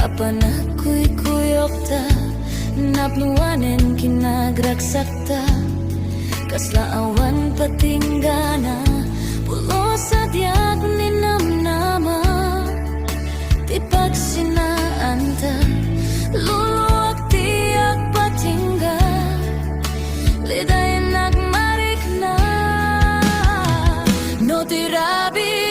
Apan ako'y kuyok ta, napluwanen kinagragsak ta, kaslaawan patinggana, pulo sa diag ni namnama, ti pagsinaan ta, luluwag tiyak patingga, liday nagmarik na, no tirabi.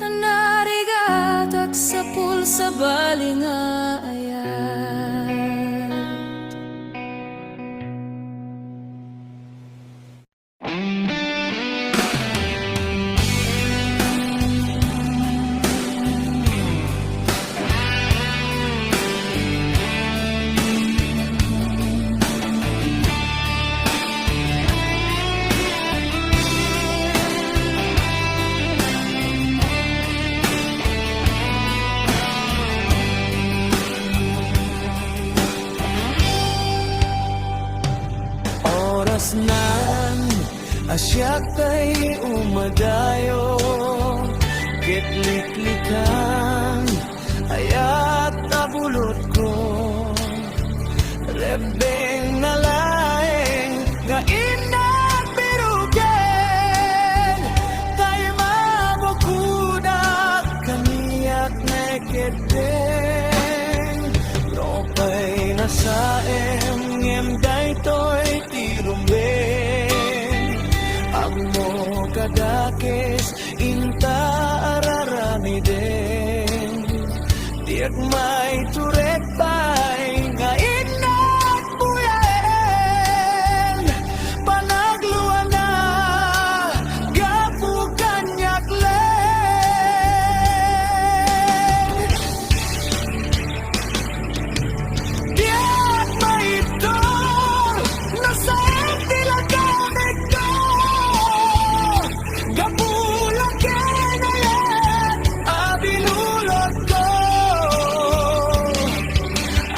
Tanarigatak sa pulsa balinga ayat. Nan asyak kay umadayo kitliklikan ayat tabulot ko rebeng na laeng nga inag birugen tayo mabuko kadakes inta ararami din. Diyak may turet pa'y nga inat buyaen. Panagluan na gapu kanyak len. Diyak may ito nasa tilagan ito. Gapulang kinayan abinulot ko.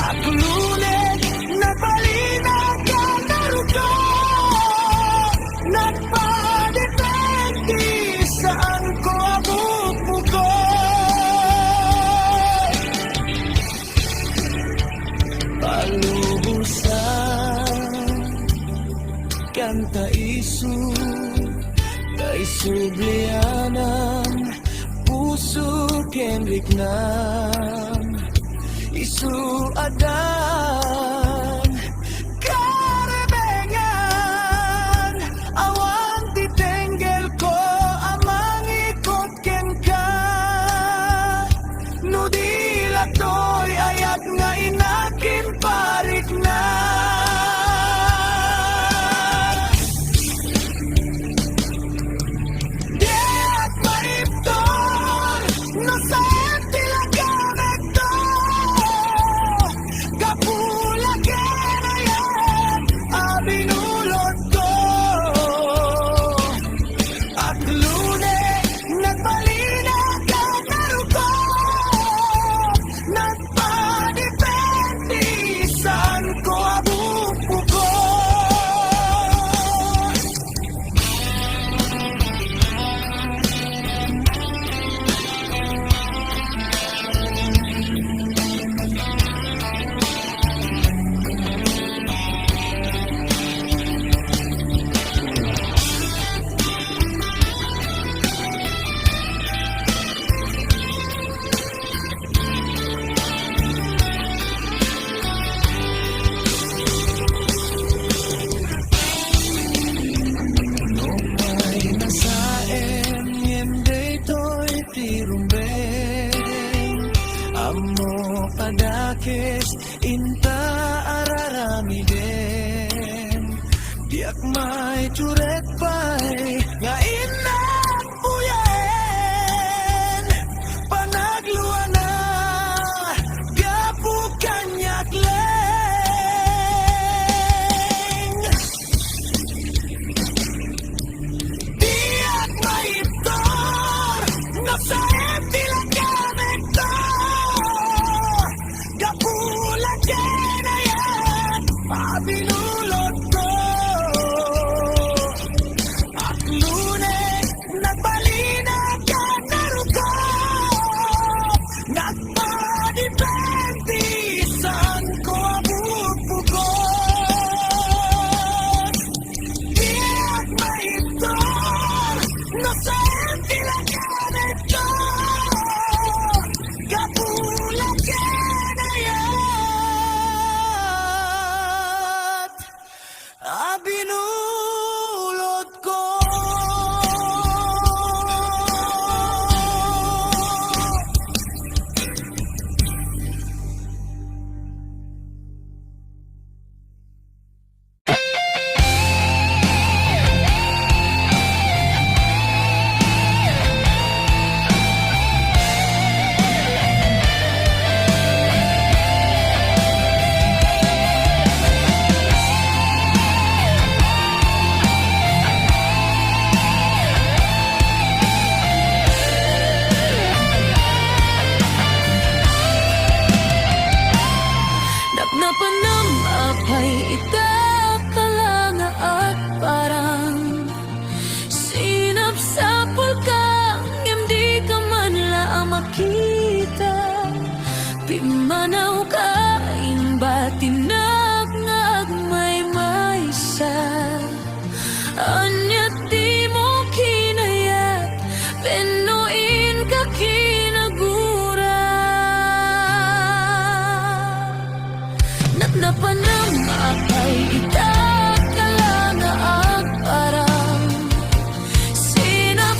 At lulit nagbalinag ka naruto. Nagpadepende saan ko abubuko. Palubusan kanta isu kay sublianan puso kenrik nan isu adan karebengan awan titenggel ko amang ikot ken ka nudila toy ayat nga inakin parik na. Diyak maipton nasa tilagan ito. Kapula kinayan abinulot ko. At lunes nagbalinag ka naruto. Nagpadepende saan ko abubuko. May nasaem yende to'y tirumbeng. Amo kadakes inta ararami din. Diyak may turet pa'y nga inak buyaen. Panagluan na gapu kanyak leng. Diyak maiptor nasa tilagan ito. Gapulang kinayan abinulot ko. At lunes nagbalinag ka naruto. Nagpadepende saan ko abubuko. Diyak maiptor nasa tilagan ito. Kapulang kinayat abinulot ko. Napnapanam apay itakalanga at parang sinapsapol ka hindi ka man lang makita. Pimanaw ka imbatinag nga agmay maysa. Anyat di mo kinayat penuin ka kinagura. Napnapanam apay itak ka lang at parang sinap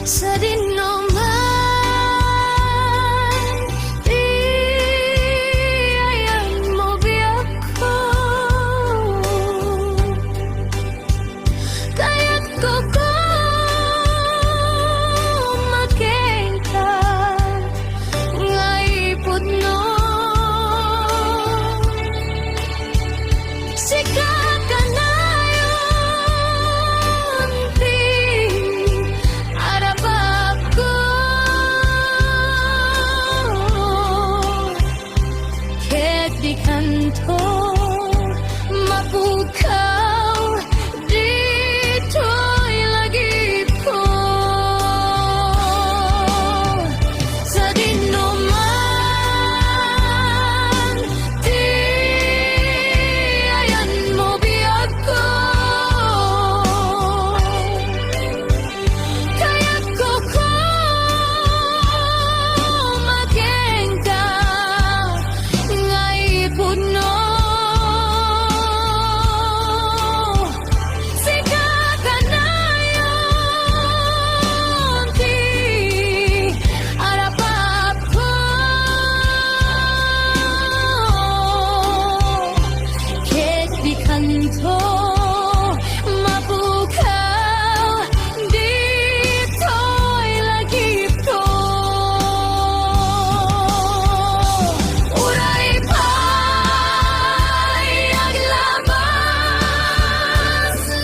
sa dinuman, iayan mo biyak ko. Kaya't ko makita nga ipudno. Sikap ka na yun, di arabab ko. Kahit di kanto mapukaw, dito'y lagip ko. Sa dinuman, di ayan mo biyak ko. Kaya't ko makengka nga ipudno. Sikap ka na yun, di arabab ko. Kahit di kanto mapukaw, dito'y lagip ko. Uray pa'y aglabas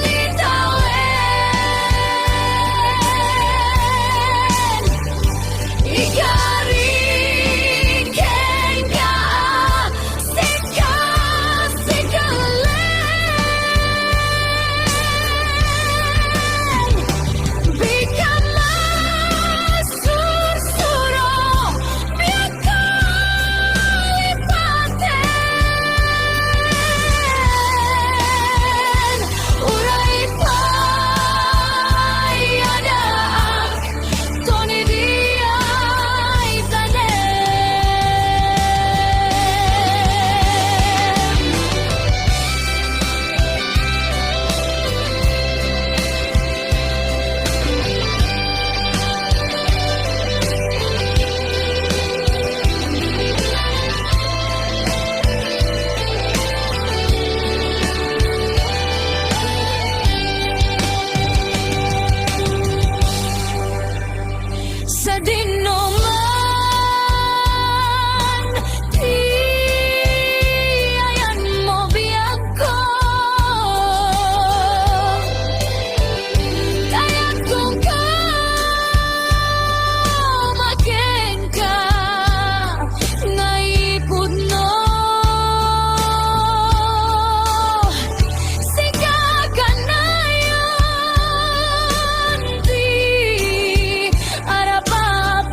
ni tawen, ikarin kengka sikalen. Bika masursuro, biyak ko lipaten. Uray pa'y adaak, toni di ay tanem. Sa dinuman, di ayan mo biyak ko. Kaya't kung makengka nga ipudno. Sikap ka na yun, di arabab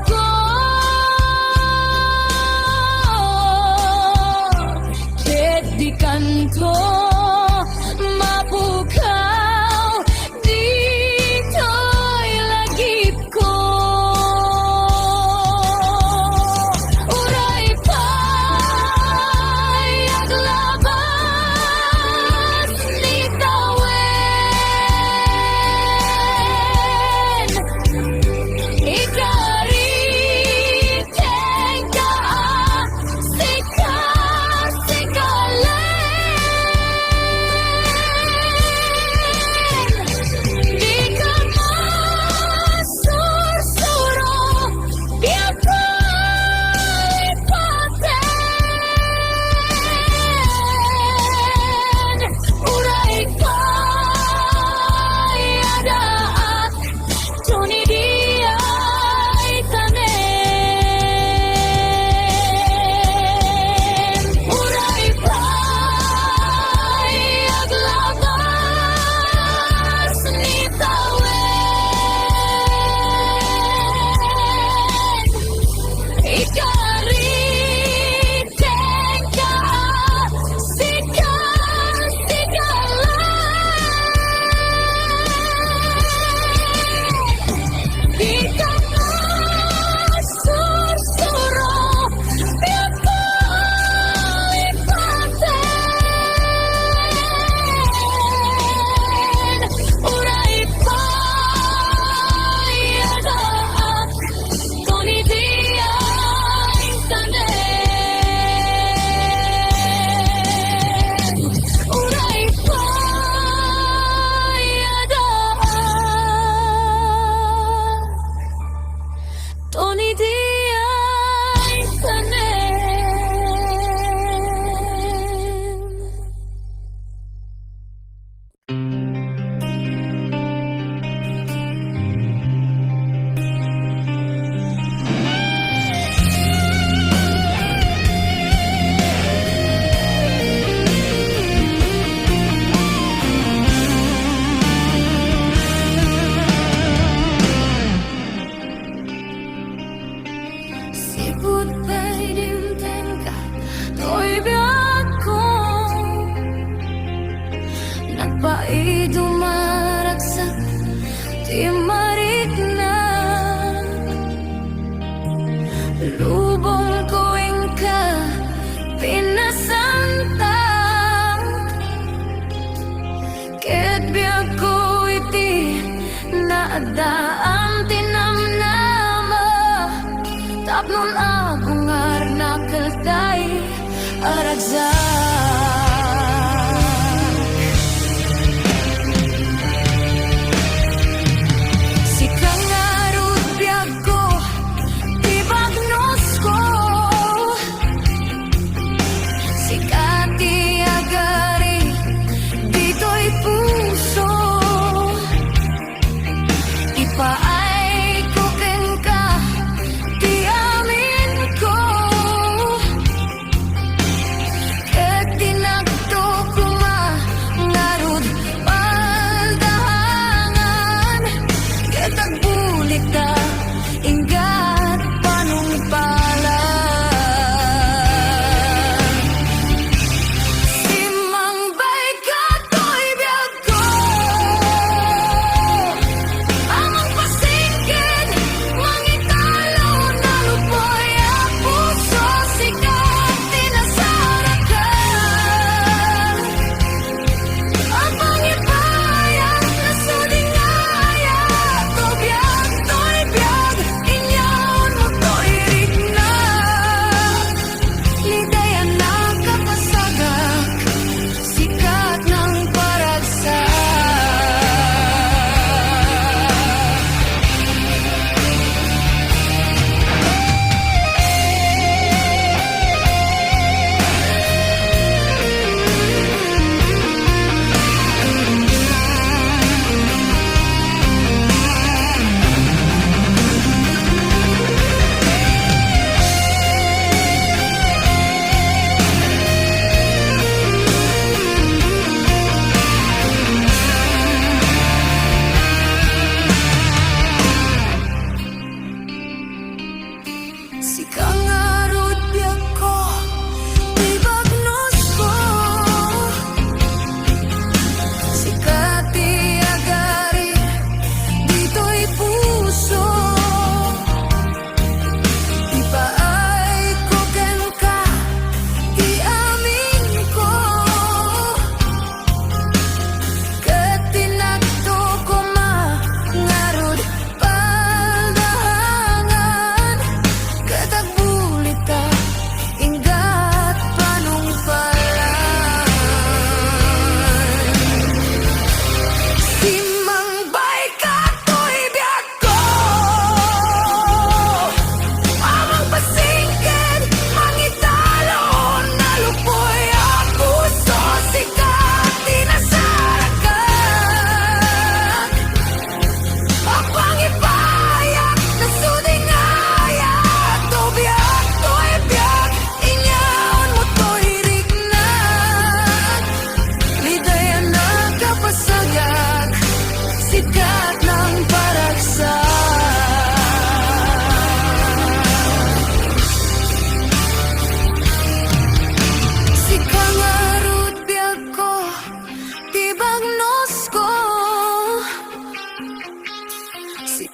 Lubong ko ka pinasanta. Ket biag ko iti naadaan tinamnama. Tapnon agungar nakaltay aragza.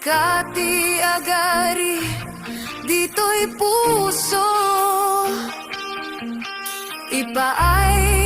Kati agari dito'y puso, ipaay